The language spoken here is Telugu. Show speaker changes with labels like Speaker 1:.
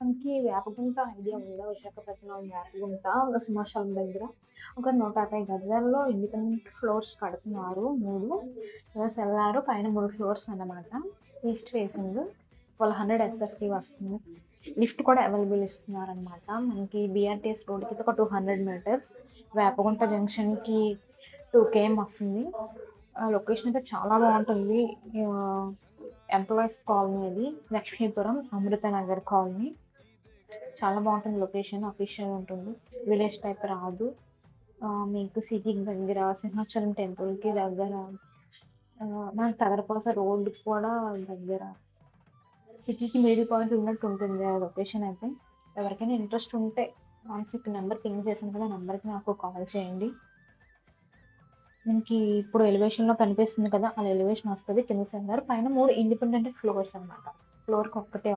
Speaker 1: మనకి వేపగుంట ఐడియా ఉందా? విశాఖపట్నం వేపగుంట సింహాచలం దగ్గర ఒక 150 గజాల్లో ఇండిపెండెంట్ ఫ్లోర్స్ కడుతున్నారు 3. ప్లస్ ఎల్లారు పైన 3 ఫ్లోర్స్ అన్నమాట. ఈస్ట్ ఫేసింగ్ 1200 ఎస్ఎఫ్టీ వస్తుంది. లిఫ్ట్ కూడా అవైలబుల్ ఇస్తున్నారనమాట. మనకి బీఆర్టీఎస్ రోడ్కి ఒక 200 మీటర్స్, వేపగుంట జంక్షన్కి 2 km వస్తుంది. లొకేషన్ అయితే చాలా బాగుంటుంది. ఎంప్లాయీస్ కాలనీ అది, లక్ష్మీపురం అమృత నగర్ కాలనీ. చాలా బాగుంటుంది లొకేషన్, అఫీషియల్ ఉంటుంది, విలేజ్ టైప్ రాదు. మీకు సిటీకి దగ్గర, సింహాచలం టెంపుల్కి దగ్గర, మనకి తగరపాస రోడ్ కూడా దగ్గర, సిటీకి మిడిల్ పాయింట్ ఉన్నట్టు ఉంటుంది ఆ లొకేషన్ అయితే. ఎవరికైనా ఇంట్రెస్ట్ ఉంటే ఇప్పుడు నెంబర్ పింగ్ చేశాను కదా, నెంబర్కి నాకు కాల్ చేయండి. మనకి ఇప్పుడు ఎలివేషన్లో కనిపిస్తుంది కదా, అలా ఎలివేషన్ వస్తుంది. కింద సెల్లార్, పైన 3 ఇండిపెండెంట్ ఫ్లోర్స్ అనమాట. ఫ్లోర్కి ఒక్కటే